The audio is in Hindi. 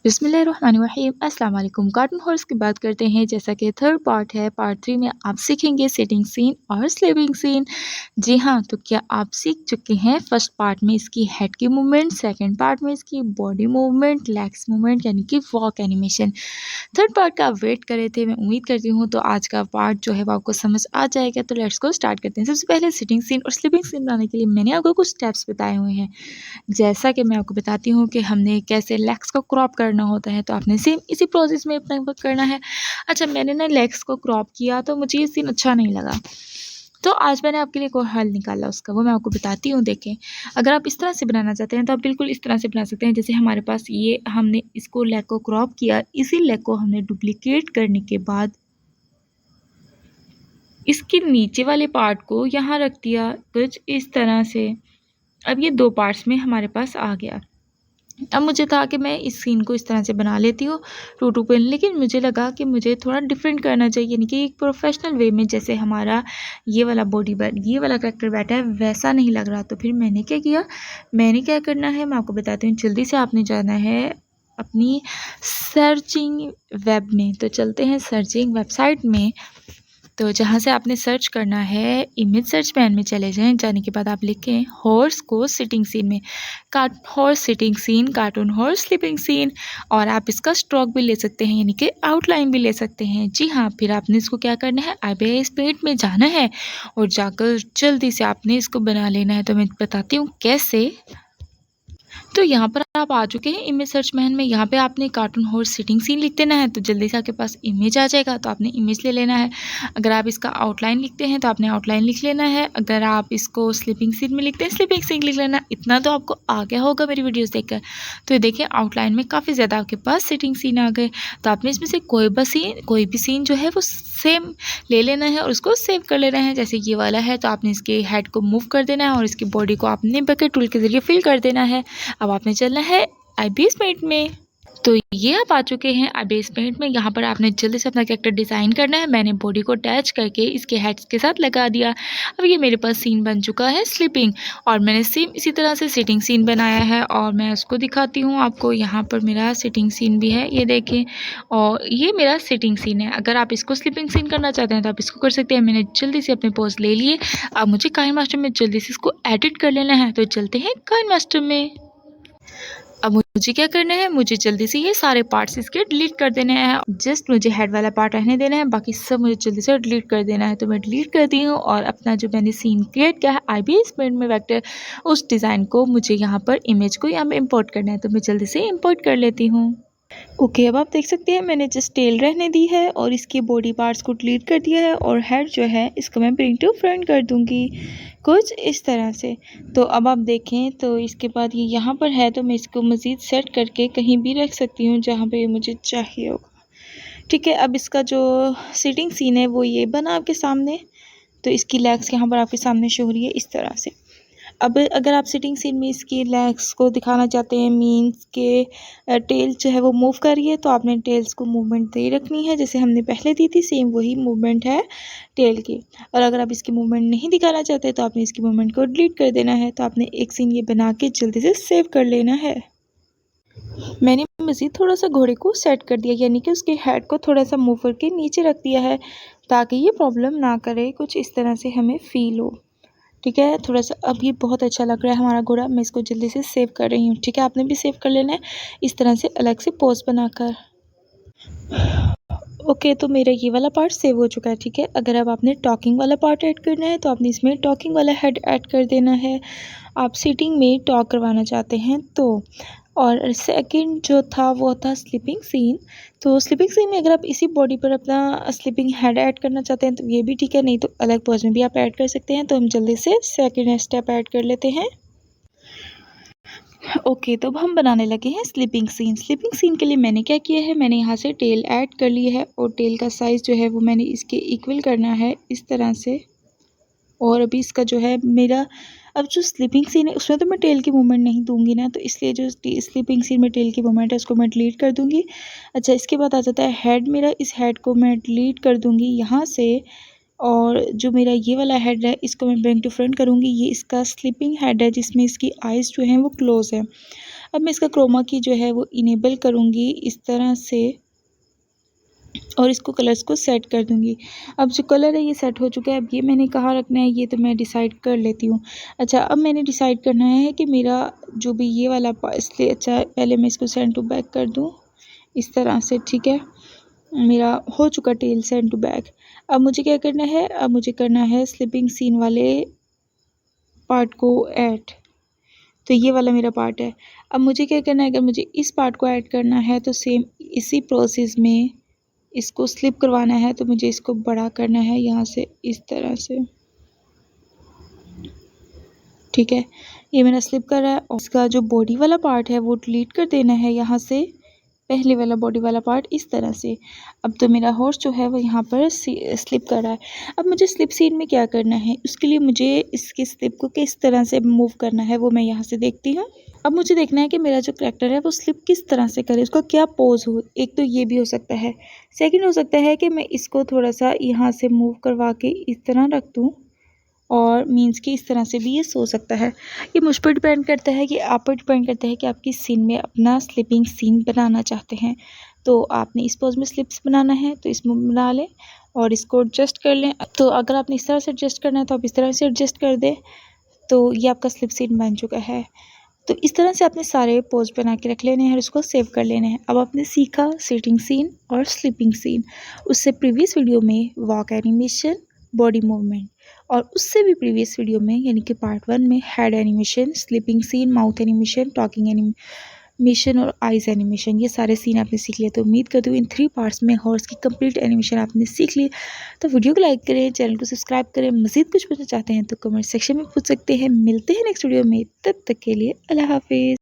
बिस्मिल्लाहिर्रहमानिर्रहीम अस्सलाम वालेकुम। कार्टून हॉर्स की बात करते हैं। जैसा कि थर्ड पार्ट है, पार्ट 3 में आप सीखेंगे सिटिंग सीन और स्लीपिंग सीन। जी हाँ, तो क्या आप सीख चुके हैं फर्स्ट पार्ट में इसकी हेड की मूवमेंट, सेकंड पार्ट में इसकी बॉडी मूवमेंट, लेग्स मूवमेंट यानी कि वॉक एनिमेशन। थर्ड पार्ट का आप वेट कर रहे थे, मैं उम्मीद करती हूँ तो आज का पार्ट जो है वो आपको समझ आ जाएगा। तो लेट्स गो स्टार्ट करते हैं। सबसे पहले सिटिंग सीन और स्लीपिंग सीन बनाने के लिए मैंने आपको कुछ स्टेप्स बताए हुए हैं। जैसा कि मैं आपको बताती हूँ कि हमने कैसे लेग्स को क्रॉप करना होता है, तो आपने सेम इसी प्रोसेस में अपना वर्क करना है। अच्छा, मैंने ना लेग्स को क्रॉप किया तो मुझे ये सीन अच्छा नहीं लगा, तो आज मैंने आपके लिए कोई हल निकाला उसका, वो मैं आपको बताती हूँ। देखें, अगर आप इस तरह से बनाना चाहते हैं तो आप बिल्कुल इस तरह से बना सकते हैं। जैसे हमारे पास ये हमने इसको लेग को क्रॉप किया, इसी लेग को हमने डुप्लीकेट करने के बाद इसके नीचे वाले पार्ट को यहाँ रख दिया कुछ इस तरह से। अब ये दो पार्ट्स में हमारे पास आ गया। अब मुझे था कि मैं इस सीन को इस तरह से बना लेती हूँ टू पेन, लेकिन मुझे लगा कि मुझे थोड़ा डिफरेंट करना चाहिए, यानी कि एक प्रोफेशनल वे में। जैसे हमारा ये वाला ये वाला करेक्टर बैठा है वैसा नहीं लग रहा। तो फिर मैंने क्या किया, मैंने क्या करना है मैं आपको बताती हूँ। जल्दी से आपने जाना है अपनी सर्चिंग वेब में, तो चलते हैं सर्चिंग वेबसाइट में। तो जहाँ से आपने सर्च करना है, इमेज सर्च पैन में चले जाएं। जाने के बाद आप लिखें हॉर्स को सिटिंग सीन में, horse sitting scene, cartoon horse sleeping scene. और आप इसका स्ट्रोक भी ले सकते हैं, यानी कि आउटलाइन भी ले सकते हैं। जी हाँ, फिर आपने इसको क्या करना है, IBS पेंट में जाना है और जाकर जल्दी से आपने इसको बना लेना है। तो मैं बताती हूँ कैसे। तो यहाँ पर आप आ चुके हैं इमेज सर्च मैन में। यहाँ पे आपने कार्टून हॉर्स सिटिंग सीन लिख देना है, तो जल्दी से आपके पास इमेज आ जाएगा। तो आपने इमेज ले लेना है। अगर आप इसका आउटलाइन लिखते हैं तो आपने आउटलाइन लिख लेना है। अगर आप इसको स्लीपिंग सीन में लिखते हैं, स्लीपिंग सीन लिख लेना। इतना तो आपको आ गया होगा मेरी वीडियोस देखकर। तो ये देखिए, आउटलाइन में काफ़ी ज़्यादा आपके पास सिटिंग सीन आ गए। तो आपने इसमें से कोई भी सीन जो है वो सेम ले लेना है और उसको सेव कर लेना है। जैसे ये वाला है तो आपने इसके हेड को मूव कर देना है और इसकी बॉडी को आपने बकेट टूल के ज़रिए फिल कर देना है। अब आपने चलना है IBS पेंट में। तो ये आप आ चुके हैं IBS पेंट में। यहाँ पर आपने जल्दी से अपना कैरेक्टर डिज़ाइन करना है। मैंने बॉडी को अटैच करके इसके हेड्स के साथ लगा दिया। अब ये मेरे पास सीन बन चुका है स्लीपिंग, और मैंने सेम इसी तरह से सिटिंग सीन बनाया है और मैं उसको दिखाती हूँ आपको। यहाँ पर मेरा सिटिंग सीन भी है, ये देखें, और ये मेरा सिटिंग सीन है। अगर आप इसको स्लीपिंग सीन करना चाहते हैं तो आप इसको कर सकते हैं। मैंने जल्दी से अपने पोज ले लिए। अब मुझे काइन मास्टर में जल्दी से इसको एडिट कर लेना है, तो चलते हैं काइन मास्टर में। अब मुझे क्या करना है, मुझे जल्दी से ये सारे पार्ट्स इसके डिलीट कर देने हैं। जस्ट मुझे हेड वाला पार्ट रहने देना है, बाकी सब मुझे जल्दी से डिलीट कर देना है। तो मैं डिलीट कर दी हूँ और अपना जो मैंने सीन क्रिएट किया है IBS पेंट में वेक्टर, उस डिज़ाइन को मुझे यहाँ पर इमेज को यहाँ पर इम्पोर्ट करना है। तो मैं जल्दी से इम्पोर्ट कर लेती हूँ। ओके, अब आप देख सकते हैं मैंने जस्ट टेल रहने दी है और इसके बॉडी पार्ट्स को डिलीट कर दिया है, और हेड जो है इसको मैं ब्रिंग टू फ्रंट कर दूंगी कुछ इस तरह से। तो अब आप देखें, तो इसके बाद ये यहाँ पर है, तो मैं इसको मज़ीद सेट करके कहीं भी रख सकती हूँ जहाँ पे मुझे चाहिए होगा। ठीक है, अब इसका जो सिटिंग सीन है वो ये बना आपके सामने। तो इसकी लेग्स यहाँ पर आपके सामने शो हो रही है इस तरह से। अब अगर आप सिटिंग सीन में इसकी लेग्स को दिखाना चाहते हैं, मीन्स के टेल जो है वो मूव कर रही है, तो आपने टेल्स को मूवमेंट दे रखनी है जैसे हमने पहले दी थी। सेम वही मूवमेंट है टेल की। और अगर आप इसकी मूवमेंट नहीं दिखाना चाहते तो आपने इसकी मूवमेंट को डिलीट कर देना है। तो आपने एक सीन ये बना के जल्दी से सेव कर लेना है। मैंने मज़ीद थोड़ा सा घोड़े को सेट कर दिया, यानी कि उसके हेड को थोड़ा सा मूव करके नीचे रख दिया है, ताकि ये प्रॉब्लम ना करे, कुछ इस तरह से हमें फील हो। ठीक है, थोड़ा सा अब ये बहुत अच्छा लग रहा है हमारा घोड़ा। मैं इसको जल्दी से सेव कर रही हूँ। ठीक है, आपने भी सेव कर लेना है इस तरह से अलग से पोज बनाकर। ओके, तो मेरा ये वाला पार्ट सेव हो चुका है। ठीक है, अगर अब आपने टॉकिंग वाला पार्ट ऐड करना है तो आपने इसमें टॉकिंग वाला हेड ऐड कर देना है। आप सीटिंग में टॉक करवाना चाहते हैं तो। और सेकंड जो था वो था स्लीपिंग सीन। तो स्लीपिंग सीन में अगर आप इसी बॉडी पर अपना स्लीपिंग हेड ऐड करना चाहते हैं तो ये भी ठीक है, नहीं तो अलग पोज में भी आप ऐड कर सकते हैं। तो हम जल्दी से सेकंड स्टेप ऐड कर लेते हैं। ओके, तो अब हम बनाने लगे हैं स्लीपिंग सीन। स्लीपिंग सीन के लिए मैंने क्या किया है, मैंने यहाँ से टेल ऐड कर ली है और टेल का साइज़ जो है वो मैंने इसके इक्वल करना है इस तरह से। और अभी इसका जो है मेरा, अब जो स्लीपिंग सीन है उसमें तो मैं टेल की मूवमेंट नहीं दूंगी ना, तो इसलिए जो स्लीपिंग सीन में टेल की मूवमेंट है उसको मैं डिलीट कर दूंगी। अच्छा, इसके बाद आ जाता है हेड मेरा। इस हेड को मैं डिलीट कर दूंगी यहाँ से और जो मेरा ये वाला हेड है इसको मैं बैक टू फ्रंट करूँगी। ये इसका स्लीपिंग हेड है जिसमें इसकी आइज़ जो हैं वो क्लोज़ है। अब मैं इसका क्रोमा की जो है वो इनेबल करूँगी इस तरह से और इसको कलर्स को सेट कर दूँगी। अब जो कलर है ये सेट हो चुका है। अब ये मैंने कहाँ रखना है ये तो मैं डिसाइड कर लेती हूँ। अच्छा, अब मैंने डिसाइड करना है कि मेरा जो भी ये वाला इसलिए अच्छा पहले मैं इसको सेंड टू बैक कर दूँ इस तरह से, ठीक है। मेरा हो चुका टेल सेंड टू बैक। अब मुझे क्या करना है, अब मुझे करना है स्लिपिंग सीन वाले पार्ट को ऐड। तो ये वाला मेरा पार्ट है। अब मुझे क्या करना है, अगर मुझे इस पार्ट को ऐड करना है तो सेम इसी प्रोसेस में इसको स्लिप करवाना है। तो मुझे इसको बड़ा करना है यहाँ से इस तरह से, ठीक है। ये मेरा स्लिप कर रहा है और इसका जो बॉडी वाला पार्ट है वो डिलीट कर देना है यहाँ से, पहले वाला बॉडी वाला पार्ट इस तरह से। अब तो मेरा हॉर्स जो है वो यहाँ पर स्लिप कर रहा है। अब मुझे स्लिप सीन में क्या करना है, उसके लिए मुझे इसकी स्लिप को किस तरह से मूव करना है वो मैं यहाँ से देखती हूँ। अब मुझे देखना है कि मेरा जो करैक्टर है वो स्लिप किस तरह से करे, उसका क्या पोज हो। एक तो ये भी हो सकता है, सेकंड हो सकता है कि मैं इसको थोड़ा सा यहाँ से मूव करवा के इस तरह रख दूँ और मीन्स कि इस तरह से भी ये सो सकता है। ये मुझ पर डिपेंड करता है कि आप पर डिपेंड करता है कि आप किस सीन में अपना स्लीपिंग सीन बनाना चाहते हैं। तो आपने इस पोज में स्लिप्स बनाना है तो इसमें बना लें और इसको एडजस्ट कर लें। तो अगर आपने इस तरह से एडजस्ट करना है तो आप इस तरह से एडजस्ट कर दें। तो ये आपका स्लिप सीन बन चुका है। तो इस तरह से आपने सारे पोज बना के रख लेने हैं और इसको सेव कर लेने हैं। अब आपने सीखा सिटिंग सीन और स्लीपिंग सीन। उससे प्रीवियस वीडियो में वॉक एनिमेशन, बॉडी मूवमेंट, और उससे भी प्रीवियस वीडियो में यानी कि पार्ट 1 में head animation, sleeping scene, mouth animation, talking animation और आइज़ एनिमेशन, ये सारे सीन आपने सीख लिए। तो उम्मीद करती हूँ इन 3 पार्ट्स में हॉर्स की कंप्लीट एनिमेशन आपने सीख ली। तो वीडियो को लाइक करें, चैनल को सब्सक्राइब करें। मज़ीद कुछ पूछना चाहते हैं तो कमेंट सेक्शन में पूछ सकते हैं। मिलते हैं नेक्स्ट वीडियो में, तब तक के लिए अल्लाह हाफिज़।